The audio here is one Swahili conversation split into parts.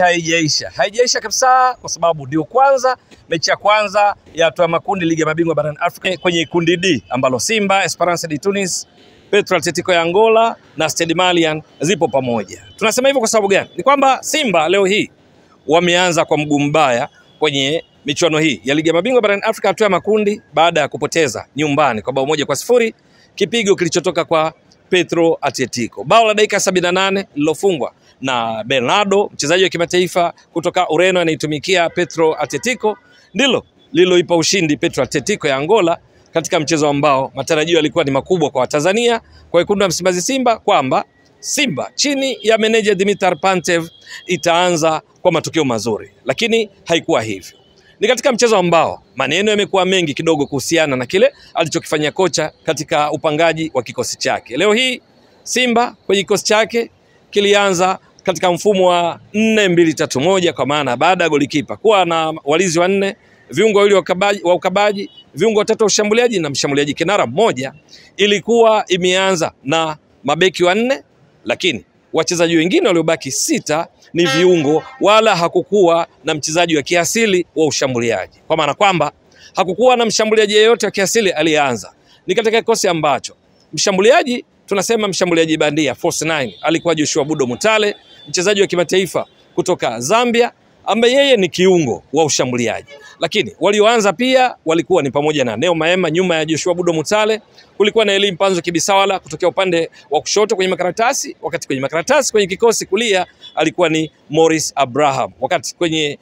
hii haijaisha kabisa, kwa sababu ndio kwanza mechi ya kwanza ya hatua ya makundi ligi ya mabingwa barani Afrika kwenye kundi D ambalo Simba, Esperance de Tunis, Petro Atletico ya Angola na Stade Malien zipo pamoja. Tunasema hivyo kwa sababu gani? Ni kwamba Simba leo hii wameanza kwa mguu mbaya kwenye michuano hii ya ligi ya mabingwa barani Afrika hatua ya makundi baada ya kupoteza nyumbani kwa bao 1-0, kipigo kilichotoka kwa Petro Atletico. Bao la dakika 78 lilofungwa na Bernardo, mchezaji wa kimataifa kutoka Ureno anaitumikia Petro Atletico, ndilo lililoipa ushindi Petro Atletico ya Angola katika mchezo ambao matarajio yalikuwa ni makubwa kwa Tanzania, kwa wekundu wa Msimbazi Simba, kwamba Simba chini ya meneja Dimitar Pantev itaanza kwa matokeo mazuri, lakini haikuwa hivyo. Ni katika mchezo ambao maneno yamekuwa mengi kidogo kuhusiana na kile alichokifanya kocha katika upangaji wa kikosi chake. Leo hii Simba kwenye kikosi chake kilianza katika mfumo wa 4-2-3-1, kwa maana baada ya golikipa kuwa na walinzi wanne, viungo wawili wa ukabaji, viungo watatu wa ushambuliaji na mshambuliaji kinara mmoja, ilikuwa imeanza na mabeki wanne, lakini wachezaji wengine waliobaki 6 ni viungo, wala hakukuwa na mchezaji wa kiasili wa ushambuliaji, kwa maana kwamba hakukuwa na mshambuliaji yeyote wa kiasili aliyeanza. Ni katika kikosi ambacho mshambuliaji, tunasema mshambuliaji bandia Force 9, alikuwa Joshua Budo Mutale, mchezaji wa kimataifa kutoka Zambia, ambaye yeye ni kiungo wa ushambuliaji. Lakini walioanza pia walikuwa ni pamoja na Neo Maema nyuma ya Joshua Budo Mutale, kulikuwa na Elie Mpanzu Kibisawala kutokea upande wa kushoto kwenye makaratasi, wakati kwenye makaratasi kwenye kikosi kulia alikuwa ni Morris Abraham, wakati kwenye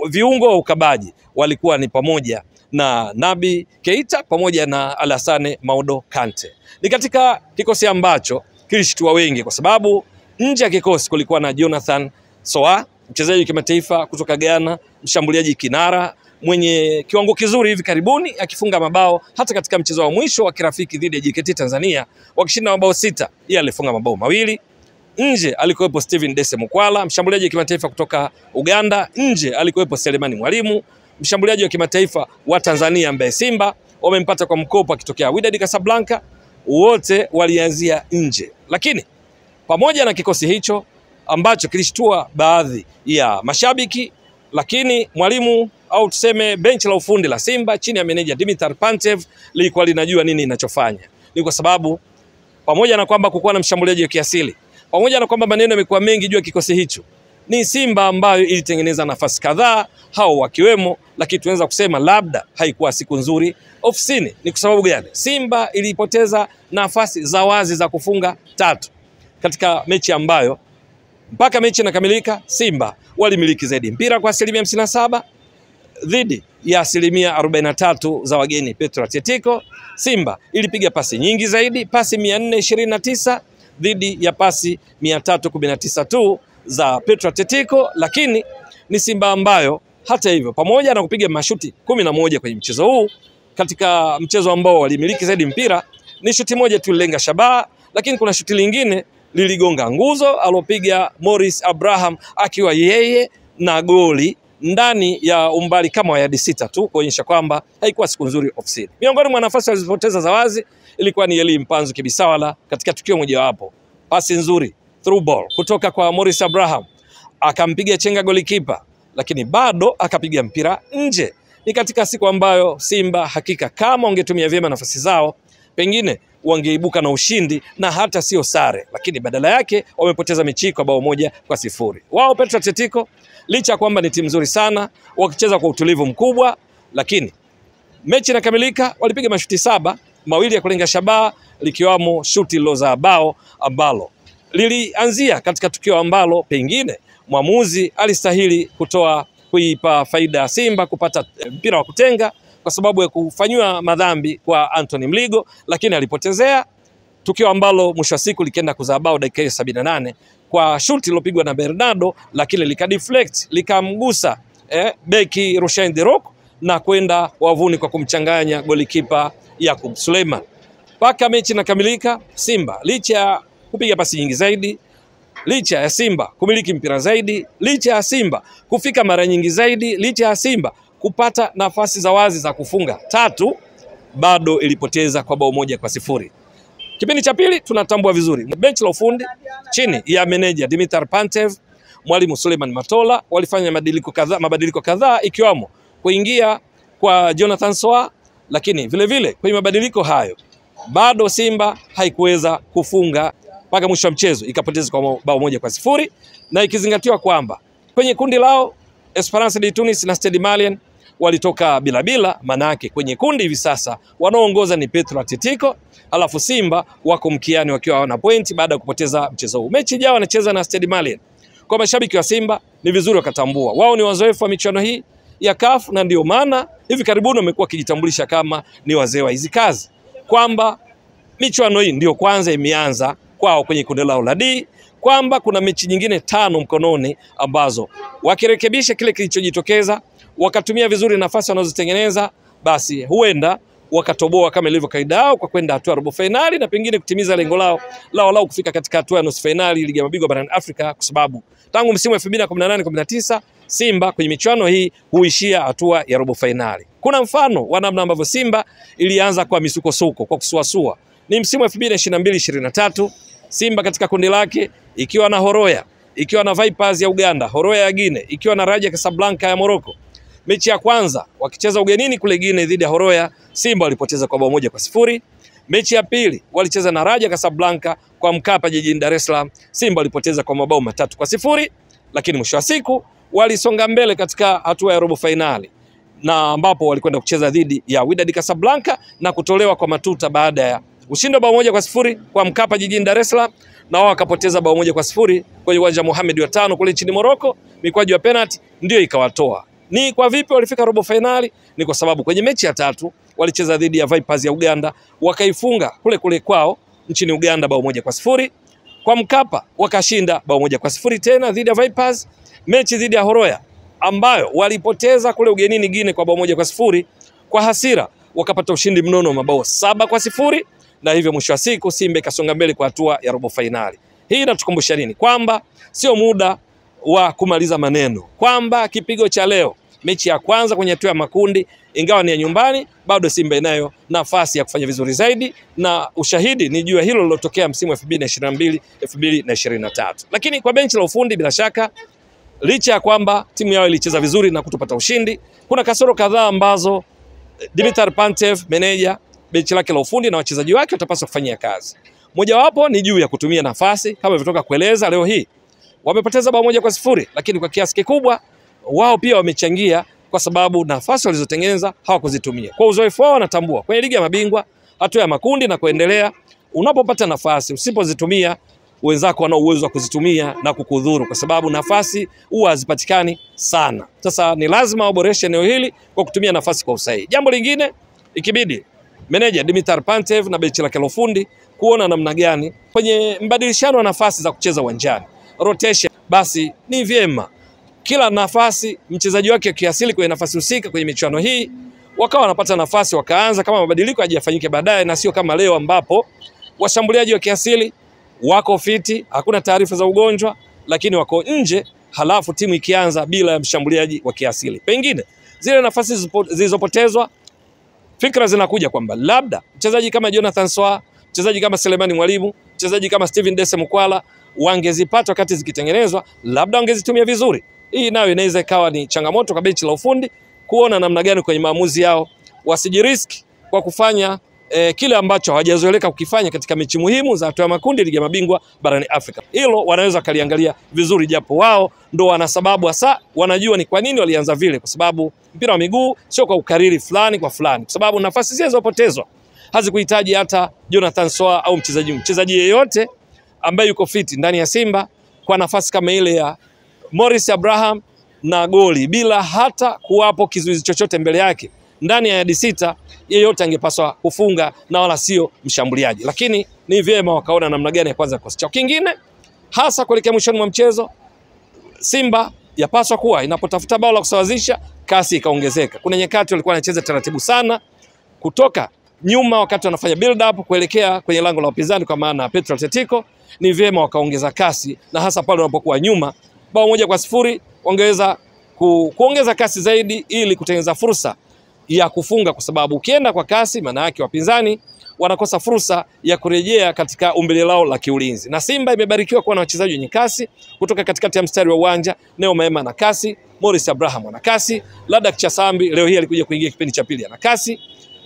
viungo wa ukabaji walikuwa ni pamoja na Nabi Keita pamoja na Alassane Maudo Kante. Ni katika kikosi ambacho kilishtua wengi, kwa sababu nje ya kikosi kulikuwa na Jonathan Soa, mchezaji wa kimataifa kutoka Ghana, mshambuliaji kinara mwenye kiwango kizuri hivi karibuni, akifunga mabao hata katika mchezo wa mwisho wa kirafiki dhidi ya JKT Tanzania wakishinda mabao 6, yeye alifunga mabao 2. Nje alikuwepo Steven Dese Mukwala, mshambuliaji wa kimataifa kutoka Uganda. Nje alikuwepo Selemani Mwalimu, mshambuliaji wa kimataifa wa Tanzania ambaye Simba wamempata kwa mkopo akitokea Wydad Casablanca. Wote walianzia nje, lakini pamoja na kikosi hicho ambacho kilishtua baadhi ya mashabiki, lakini mwalimu au tuseme benchi la ufundi la Simba chini ya meneja Dimitar Pantev lilikuwa linajua nini inachofanya. Ni kwa sababu pamoja na kwamba kukuwa na mshambuliaji wa kiasili, pamoja na kwamba maneno yamekuwa mengi juu ya kikosi hicho, ni Simba ambayo ilitengeneza nafasi kadhaa, hao wakiwemo, lakini tunaweza kusema labda haikuwa siku nzuri ofisini. Ni kwa sababu gani? Simba ilipoteza nafasi za wazi za kufunga 3 katika mechi ambayo mpaka mechi inakamilika Simba walimiliki zaidi mpira kwa 57% dhidi ya 43% za wageni Petro Atletico. Simba ilipiga pasi nyingi zaidi, pasi 429 dhidi ya pasi 319 tu za Petro Atletico, lakini ni Simba ambayo hata hivyo pamoja na kupiga mashuti 11 kwenye mchezo huu, katika mchezo ambao walimiliki zaidi mpira, ni shuti moja tu lilenga shabaha, lakini kuna shuti lingine liligonga nguzo alopiga Morris Abraham akiwa yeye na goli ndani ya umbali kama yadi 6 tu, kuonyesha kwamba haikuwa siku nzuri ofisini. Miongoni mwa nafasi walizopoteza za wazi ilikuwa ni Elie Mpanzu Kibisawala katika tukio mojawapo, pasi nzuri through ball kutoka kwa Morris Abraham, akampiga chenga golikipa, lakini bado akapiga mpira nje. Ni katika siku ambayo Simba hakika kama wangetumia vyema nafasi zao, pengine wangeibuka na ushindi na hata sio sare, lakini badala yake wamepoteza mechi kwa bao 1-0. Wao Petro Atletico, licha kwamba ni timu nzuri sana, wakicheza kwa utulivu mkubwa, lakini mechi inakamilika walipiga mashuti 7, 2 ya kulenga shabaha, likiwamo shuti liloza bao ambalo lilianzia katika tukio ambalo pengine mwamuzi alistahili kuipa faida Simba kupata mpira wa kutenga kwa sababu ya kufanywa madhambi kwa Anthony Mligo, lakini alipotezea, tukio ambalo mwisho wa siku likienda kuzaa bao dakika 78 kwa shuti lilopigwa na Bernardo, lakini likadeflect likamgusa beki Rushain De Reuck na kwenda wavuni kwa kumchanganya golikipa Yakub Suleiman. Paka mechi inakamilika, Simba licha ya kupiga pasi nyingi zaidi, licha ya Simba kumiliki mpira zaidi, licha ya Simba kufika mara nyingi zaidi, licha ya Simba kupata nafasi za wazi za kufunga 3, bado ilipoteza kwa bao 1-0. Kipindi cha pili tunatambua vizuri benchi la ufundi chini ya meneja Dimitar Pantev Mwalimu Suleiman Matola walifanya mabadiliko kadhaa ikiwamo kuingia kwa Jonathan Soa, lakini vile vile kwenye mabadiliko hayo bado Simba haikuweza kufunga mpaka mwisho wa mchezo, ikapoteza kwa bao 1-0, na ikizingatiwa kwamba kwenye kundi lao Esperance de Tunis na Stade Malien walitoka bila, manake kwenye kundi hivi sasa wanaoongoza ni Petro Atletico, alafu Simba wako mkiani wakiwa na pointi baada ya kupoteza mchezo huu. Mechi ijayo wanacheza na Stade Malien. Kwa mashabiki wa Simba ni vizuri wakatambua wao ni wazoefu wa michuano hii ya CAF, na ndio maana hivi karibuni wamekuwa kijitambulisha kama ni wazee wa hizi kazi, kwamba michuano hii ndio kwanza imeanza kwao kwenye kundi lao la D, kwamba kuna mechi nyingine 5 mkononi ambazo wakirekebisha kile kilichojitokeza, wakatumia vizuri nafasi wanazotengeneza, basi huenda wakatoboa kama ilivyo kaida yao kwa kwenda hatua robo finali na pengine kutimiza lengo lao kufika katika hatua ya nusu finali ligi ya mabingwa barani Afrika, kwa sababu tangu msimu wa 2018-19 Simba kwenye michuano hii huishia hatua ya robo finali. Kuna mfano wa namna ambavyo Simba ilianza kwa misukosuko, kwa kusuasua. Ni msimu wa 2022-23 Simba katika kundi lake ikiwa na Horoya, ikiwa na Vipers ya Uganda, Horoya ya Guinea, ikiwa na Raja Casablanca ya Morocco. Mechi ya kwanza wakicheza ugenini kule Guinea dhidi ya Horoya, Simba walipoteza kwa bao 1-0. Mechi ya pili walicheza na Raja Casablanca kwa Mkapa jijini Dar es Salaam, Simba walipoteza kwa mabao 3-0, lakini mwisho wa siku walisonga mbele katika hatua ya robo finali, na ambapo walikwenda kucheza dhidi ya Wydad Casablanca na kutolewa kwa matuta baada ya ushindi wa bao 1-0 kwa Mkapa jijini Dar es Salaam, na wao wakapoteza bao 1-0 kwenye uwanja Mohamed wa 5 kule nchini Morocco. Mikwaju ya penalty ndio ikawatoa. Ni kwa vipi walifika robo finali? Ni kwa sababu kwenye mechi ya 3 walicheza dhidi ya Vipers ya Uganda, wakaifunga kule kwao nchini Uganda bao 1-0. Kwa Mkapa wakashinda bao 1-0 tena dhidi ya Vipers. Mechi dhidi ya Horoya ambayo walipoteza kule ugenini Guinea kwa bao 1-0, kwa hasira wakapata ushindi mnono wa mabao 7-0, na hivyo mwisho wa siku Simba ikasonga mbele kwa hatua ya robo finali. Hii inatukumbusha nini? Kwamba sio muda wa kumaliza maneno, kwamba kipigo cha leo, mechi ya kwanza kwenye hatua ya makundi, ingawa ni ya nyumbani, bado Simba inayo nafasi ya kufanya vizuri zaidi, na ushahidi ni juu ya hilo lilotokea msimu wa 2022-2023. Lakini kwa benchi la ufundi, bila shaka, licha ya kwamba timu yao ilicheza vizuri na kutopata ushindi, kuna kasoro kadhaa ambazo Dimitar Pantev, meneja, benchi lake la ufundi na wachezaji wake watapaswa kufanyia kazi. Mojawapo ni juu ya kutumia nafasi, kama nilivyotoka kueleza. Leo hii wamepoteza bao 1-0, lakini kwa kiasi kikubwa wao pia wamechangia, kwa sababu nafasi walizotengeneza hawakuzitumia. Kwa uzoefu wao wanatambua kwenye ligi ya mabingwa, hatua ya makundi na kuendelea, unapopata nafasi usipozitumia, wenzako wana uwezo wa kuzitumia na kukudhuru, kwa sababu nafasi huwa hazipatikani sana. Sasa ni lazima waboreshe eneo hili kwa kutumia nafasi kwa usahihi. Jambo lingine, ikibidi meneja Dimitar Pantev na benchi lake la ufundi kuona namna gani kwenye mbadilishano wa nafasi za kucheza uwanjani, rotation, basi ni vyema kila nafasi mchezaji wake kiasili kwenye nafasi husika kwenye michuano hii wakawa wanapata nafasi, wakaanza kama mabadiliko hajafanyike baadaye, na sio kama leo ambapo washambuliaji wa kiasili wako fiti, hakuna taarifa za ugonjwa, lakini wako nje, halafu timu ikianza bila ya mshambuliaji wa kiasili. Pengine zile nafasi zilizopotezwa, fikra zinakuja kwamba labda mchezaji kama Jonathan Soa, mchezaji kama Selemani Mwalimu, mchezaji kama Steven Dese Mukwala wangezipata wakati zikitengenezwa, labda wangezitumia vizuri. Hii nayo inaweza ikawa ni changamoto kwa benchi la ufundi kuona namna gani kwenye maamuzi yao wasijiriski kwa kufanya kile ambacho hawajazoeleka kukifanya katika mechi muhimu za hatua ya makundi ligi ya mabingwa barani Afrika. Hilo wanaweza kaliangalia vizuri, japo wao ndo wana sababu hasa, wanajua ni kwa nini walianza vile, kwa sababu mpira wa miguu sio kwa ukariri fulani kwa fulani, kwa sababu nafasi zilizopotezwa hazikuhitaji hata Jonathan Soa au mchezaji yeyote ambaye yuko fiti ndani ya Simba kwa nafasi kama ile ya Morris Abraham na goli bila hata kuwapo kizuizi chochote mbele yake. Ndani ya yadi 6 yeyote angepaswa kufunga na wala sio mshambuliaji, lakini ni vyema wakaona namna gani ya kwanza kosi chao. Kingine hasa kuelekea mwishoni mwa mchezo, Simba yapaswa kuwa inapotafuta bao la kusawazisha, kasi ikaongezeka. Kuna nyakati walikuwa wanacheza taratibu sana kutoka nyuma wakati wanafanya build up kuelekea kwenye lango la upinzani, kwa maana Petro Atletico. Ni vyema wakaongeza kasi, na hasa pale wanapokuwa nyuma bao 1-0 wangeweza kuongeza kasi zaidi ili kutengeneza fursa ya kufunga, kwa sababu ukienda kwa kasi maana yake wapinzani wanakosa fursa ya kurejea katika umbile lao la kiulinzi. Na Simba imebarikiwa kuwa na wachezaji wenye kasi kutoka katikati ya mstari wa uwanja. Neo Maema ana kasi, Morris Abraham ana kasi, Ladak Chasambi leo hii alikuja kuingia kipindi cha pili ana kasi,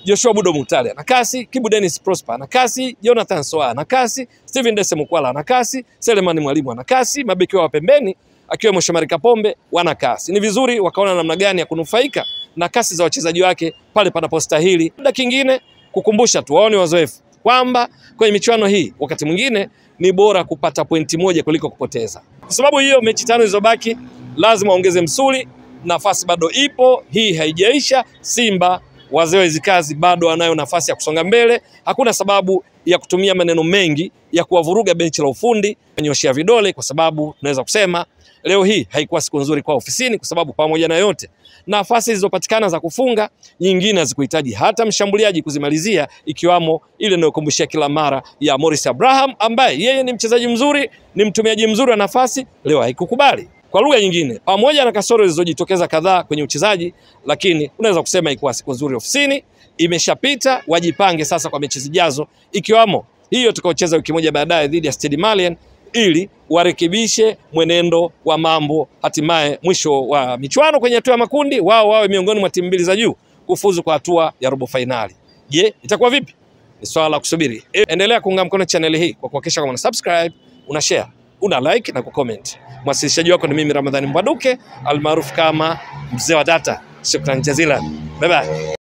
Joshua Budo Mutale ana kasi, Kibu Dennis Prosper ana kasi, Jonathan Soa ana kasi, Steven Dese Mukwala ana kasi, Selemani Mwalimu ana kasi, mabeki wa pembeni akiwemo Shomari Kapombe wana kasi. Ni vizuri wakaona namna gani ya kunufaika na kasi za wachezaji wake pale panapostahili. Labda kingine kukumbusha tu waone wazoefu kwamba kwenye michuano hii wakati mwingine ni bora kupata pointi moja kuliko kupoteza. Kwa sababu hiyo mechi 5 zilizobaki lazima ongeze msuli, nafasi bado ipo, hii haijaisha. Simba wazee wa hizi kazi bado wanayo nafasi ya kusonga mbele. Hakuna sababu ya kutumia maneno mengi ya kuwavuruga benchi la ufundi, kunyoshia vidole, kwa sababu tunaweza kusema leo hii haikuwa siku nzuri kwa ofisini, kwa sababu pamoja na yote nafasi zilizopatikana za kufunga nyingine hazikuhitaji hata mshambuliaji kuzimalizia, ikiwamo ile inayokumbushia kila mara ya Morris Abraham ambaye yeye ni mchezaji mzuri, ni mtumiaji mzuri wa nafasi, leo haikukubali. Kwa lugha nyingine, pamoja na kasoro zilizojitokeza kadhaa kwenye uchezaji, lakini unaweza kusema ilikuwa siku nzuri ofisini, imeshapita. Wajipange sasa kwa mechi zijazo, ikiwamo hiyo tutakaocheza wiki moja baadaye dhidi ya Stade Malien, ili warekebishe mwenendo wa mambo, hatimaye mwisho wa michuano kwenye hatua ya makundi wao wawe miongoni mwa timu mbili za juu kufuzu kwa hatua ya robo finali. Je, itakuwa vipi? Ni swala la kusubiri. Endelea kuunga mkono channel hii kwa kuhakikisha kama una subscribe, una share, una like na kucomment. Mwasilishaji wako ni mimi Ramadhani Mbwaduke almaarufu kama Mzee wa Data. Shukran jazila. Bye bye.